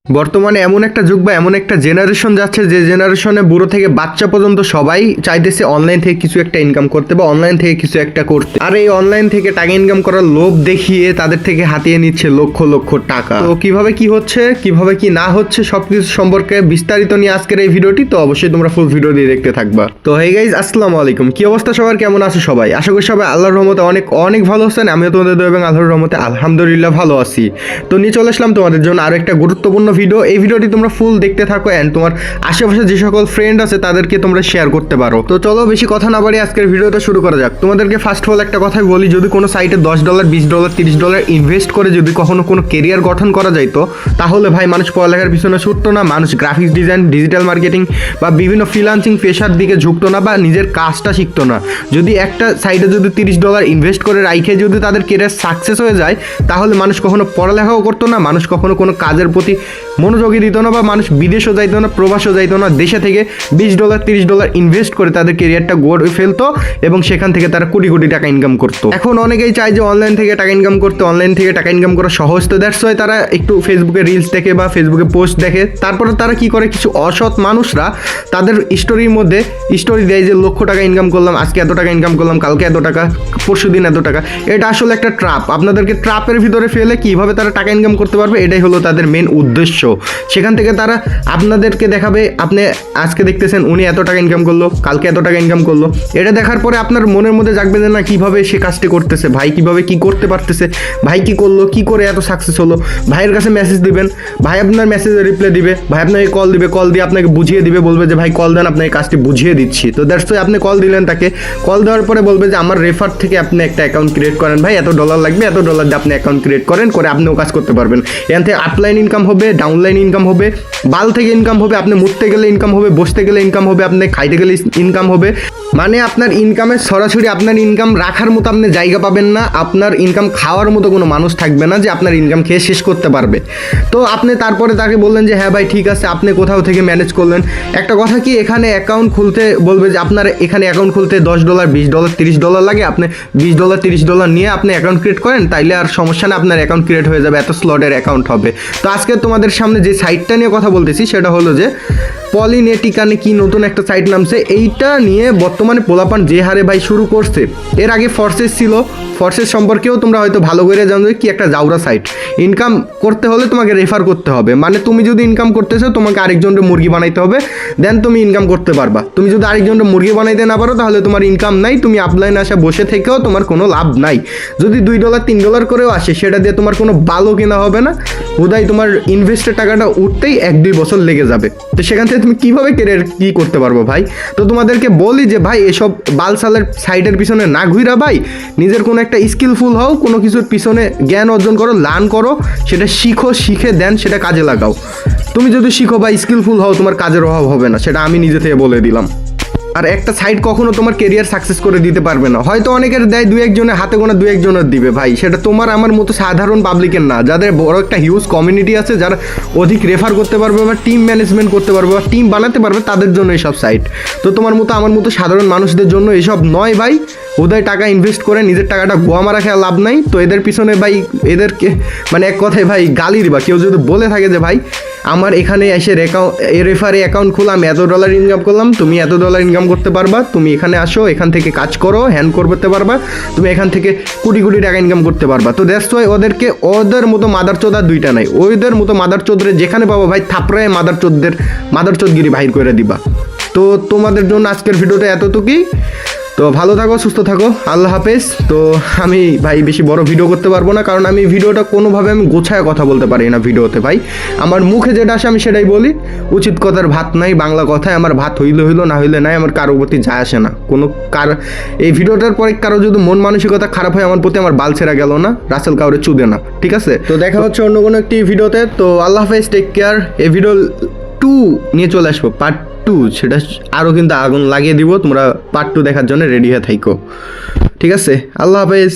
বর্তমানে এমন একটা যুগ বা এমন একটা জেনারেশন যাচ্ছে যে জেনারেশনে বুড়ো থেকে বাচ্চা পর্যন্ত সবাই চাইতেছে অনলাইন থেকে কিছু একটা ইনকাম করতে বা অনলাইন থেকে কিছু একটা করতে। আর এই অনলাইন থেকে টাকা ইনকাম করার লোভ দেখিয়ে তাদের থেকে হাতিয়ে নিচ্ছে লক্ষ লক্ষ টাকা। তো কিভাবে কি হচ্ছে, কিভাবে কি না হচ্ছে, সবকিছু সম্পর্কে বিস্তারিত নিয়ে আজকের এই ভিডিওটি। তো অবশ্যই তোমরা ফুল ভিডিও দিয়ে দেখতে থাকবা। তো হেই গাইজ, আসসালামু আলাইকুম। কি অবস্থা সবার, কেমন আছো সবাই? আশা করি সবাই আল্লাহর রহমতে অনেক অনেক ভালো আছেন। আমিও তোমাদের দোয়া এবং আল্লাহর রহমতে আলহামদুলিল্লাহ ভালো আছি। তো নিয়ে চলে আসলাম তোমাদের জন্য আরো একটা গুরুত্বপূর্ণ ভিডিও। এই ভিডিওটি তোমরা ফুল দেখতে থাকো এন্ড তোমার আশেপাশে যে সকল ফ্রেন্ড আছে তাদেরকে তোমরা শেয়ার করতে পারো। তো চলো বেশি কথা না বাড়িয়ে আজকের ভিডিওটা শুরু করা যাক। তোমাদেরকে ফার্স্ট অফ অল একটা কথাই বলি, যদি কোনো সাইটে $10, $20, $30 ইনভেস্ট করে যদি কখনো কোনো কেরিয়ার গঠন করা যাইতো, তাহলে ভাই মানুষ পড়ালেখার পিছনে ছুটতো না, মানুষ গ্রাফিক্স ডিজাইন, ডিজিটাল মার্কেটিং বা বিভিন্ন ফ্রিল্যান্সিং পেশার দিকে ঝুঁকতো না বা নিজের কাজটা শিখতো না। যদি একটা সাইটে যদি $30 ইনভেস্ট করে রাইখে যদি তাদের কেরিয়ার সাকসেস হয়ে যায়, তাহলে মানুষ কখনো পড়ালেখাও করতো না, মানুষ কখনো কোনো কাজের প্রতি মনোযোগী দিত না বা মানুষ বিদেশও যাইতো না, প্রবাসও যাইতো না। দেশে থেকে $20, $30 ইনভেস্ট করে তাদের কেরিয়ারটা গড়ে ফেলতো এবং সেখান থেকে তারা কোটি কোটি টাকা ইনকাম করতো। এখন অনেকেই চায় যে অনলাইন থেকে টাকা ইনকাম করতে, অনলাইন থেকে টাকা ইনকাম করা সহজ। তো দ্যাটস ওয়াই তারা একটু ফেসবুকে রিলস দেখে বা ফেসবুকে পোস্ট দেখে, তারপরে তারা কি করে, কিছু অসৎ মানুষরা তাদের স্টোরির মধ্যে স্টোরি দেয় যে লক্ষ টাকা ইনকাম করলাম, আজকে এত টাকা ইনকাম করলাম, কালকে এত টাকা, পরশু দিন এত টাকা। এটা আসলে একটা ট্রাপ। আপনাদেরকে ট্রাপের ভিতরে ফেলে কিভাবে তারা টাকা ইনকাম করতে পারবে, এটাই হলো তাদের মেন উদ্দেশ্য। সেখান থেকে তারা আপনাদেরকে দেখাবে, আপনি আজকে দেখতেছেন উনি এত টাকা ইনকাম করলো, কালকে এত টাকা ইনকাম করলো। এটা দেখার পরে আপনার মনের মধ্যে জাগবে যে না, কিভাবে সে কাজটি করতেছে, ভাই কিভাবে কি করতে পারতেছে, ভাই কি করলো, কি করে এত সাকসেস হলো। ভাইয়ের কাছে মেসেজ দিবেন, ভাই আপনার মেসেজে রিপ্লাই দিবে, ভাই আপনাকে কল দিবে, কল দিয়ে আপনাকে বুঝিয়ে দিবে, বলবে যে ভাই কল দেন, আপনাকে কাজটি বুঝিয়ে দিচ্ছি। তো দ্যাটস ওয়াই আপনি কল দিলেন তাকে, কল দেওয়ার পরে বলবে যে আমার রেফার থেকে আপনি একটা অ্যাকাউন্ট ক্রিয়েট করেন, ভাই এত ডলার লাগবে, এত ডলার দিয়ে আপনি অ্যাকাউন্ট ক্রিয়েট করেন, করে আপনিও কাজ করতে পারবেন। এখান থেকে আপলাইন ইনকাম হবে, ডাউনলাইন ইনকাম হবে, বাল থেকে ইনকাম হবে, আপনি মুততে গেলে ইনকাম হবে, বসতে গেলে ইনকাম হবে, আপনি খাইতে গেলে ইনকাম হবে। মানে আপনার ইনকামের সরাসরি আপনার ইনকাম রাখার মতো আপনি জায়গা পাবেন না, আপনার ইনকাম খাওয়ার মতো কোনো মানুষ থাকবে না যে আপনার ইনকাম খেয়ে শেষ করতে পারবে। তো আপনি তারপরে তাকে বললেন যে হ্যাঁ ভাই ঠিক আছে, আপনি কোথাও থেকে ম্যানেজ করলেন। একটা কথা কি, এখানে অ্যাকাউন্ট খুলতে বলবে যে আপনার এখানে অ্যাকাউন্ট খুলতে $10, $20, $30 লাগে, আপনি $20, $30 নিয়ে আপনি অ্যাকাউন্ট ক্রিয়েট করেন, তাইলে আর সমস্যা না, আপনার অ্যাকাউন্ট ক্রিয়েট হয়ে যাবে, এত স্লটের অ্যাকাউন্ট হবে। তো আজকে তোমাদের সামনে যে সাইটটা নিয়ে কথা বলতেছি সেটা হলো যে পলিনেটিকানে কি নতুন একটা সাইট নামছে। এইটা নিয়ে বর্তমানে পোলাপান যে হারে ভাই শুরু করছে। এর আগে ফর্সেস ছিল, ফর্সেস সম্পর্কেও তোমরা হয়তো ভালো করে জানো কি একটা জাউরা সাইট। ইনকাম করতে হলে তোমাকে রেফার করতে হবে, মানে তুমি যদি ইনকাম করতেছো তোমাকে আরেকজনের মুরগি বানাইতে হবে, দেন তুমি ইনকাম করতে পারবা। তুমি যদি আরেকজনের মুরগি বানাইতে না পারো তাহলে তোমার ইনকাম নাই, তুমি আপলাইন আসা বসে থেকেও তোমার কোনো লাভ নাই। যদি $2, $3 করেও আসে, সেটা দিয়ে তোমার কোনো বালও কেনা হবে না, বোধহয় তোমার ইনভেস্টের টাকাটা উঠতেই 1-2 বছর লেগে যাবে। তো সেখান থেকে তুমি কীভাবে কেরিয়ার কী করতে পারবো ভাই? তো তোমাদেরকে বলি যে ভাই এসব বালসালের সাইডের পিছনে না ঘুরা ভাই, নিজের কোনো একটা স্কিলফুল হও, কোনো কিছুর পিছনে জ্ঞান অর্জন করো, লার্ন করো, সেটা শিখো, শিখে দেন সেটা কাজে লাগাও। তুমি যদি শিখো বা স্কিলফুল হও, তোমার কাজের অভাব হবে না, সেটা আমি নিজে থেকে বলে দিলাম। আর একটা সাইট কখনো তোমার কেরিয়ার সাকসেস করে দিতে পারবে না। হয়তো অনেকের দেয়, 2-1 হাতে গোনা 2-1 দিবে ভাই, সেটা তোমার আমার মতো সাধারণ পাবলিকের না, যাদের বড় একটা হিউজ কমিউনিটি আছে, যারা অধিক রেফার করতে পারবে বা টিম ম্যানেজমেন্ট করতে পারবে বা টিম বানাতে পারবে, তাদের জন্য এইসব সাইট। তো তোমার মতো আমার মতো সাধারণ মানুষদের জন্য এইসব নয় ভাই। ওদের টাকা ইনভেস্ট করে নিজের টাকাটা গোয়া মারা খেয়ে লাভ নাই। তো এদের পিছনে ভাই, এদেরকে মানে এক কথায় ভাই গালি দিবা। কেউ যদি বলে থাকে যে ভাই আমার এখানে এসে রেফারে অ্যাকাউন্ট খুলে আমি এত $, ইনকাম করলাম, তুমি এত $, ইনকাম করতে পারবা, তুমি এখানে আসো, এখান থেকে কাজ করো, হ্যান্ড করতে পারবা, তুমি এখান থেকে কোটি কোটি টাকা ইনকাম করতে পারবা। তো দ্যাটস ওয়াই ওদেরকে, ওদের মতো মাদারচোদ আর দুইটা নাই, ওদের মতো মাদারচোদরে যেখানে পাবো ভাই থাপড়ায় মাদারচোদগিরি বাহির করে দিবা। তো তোমাদের জন্য আজকের ভিডিওটা এতটুকুই। তো ভালো থাকো, সুস্থ থাকো, আল্লাহ হাফেজ। তো আমি ভাই বেশি বড় ভিডিও করতে পারবো না, কারণ আমি ভিডিওটা কোনোভাবে আমি গোছায় কথা বলতে পারি না ভিডিওতে ভাই। আমার মুখে যেটা আসে আমি সেটাই বলি। উচিত কথার ভাত নাই, বাংলা কথায় আমার ভাত হইলে হইলো, না হইলে নাই, আমার কারোর প্রতি যায় আসে না কোনো। এই ভিডিওটার পরে কারো যদি মন মানসিকতা খারাপ হয় আমার প্রতি, আমার বাল ছেঁড়া গেল না, রাসেল কাউরে চুদে না, ঠিক আছে? তো দেখা হচ্ছে অন্য কোনো একটি ভিডিওতে। তো আল্লাহ হাফেজ, টেক কেয়ার। এই ভিডিও 2 নিয়ে চলে আসবো, পার্ট 2, সেটা আরও কিন্তু আগুন লাগিয়ে দিব। তোমরা পার্ট 2 দেখার জন্য রেডি হয়ে থাইকো, ঠিক আছে? আল্লাহ হাফেজ।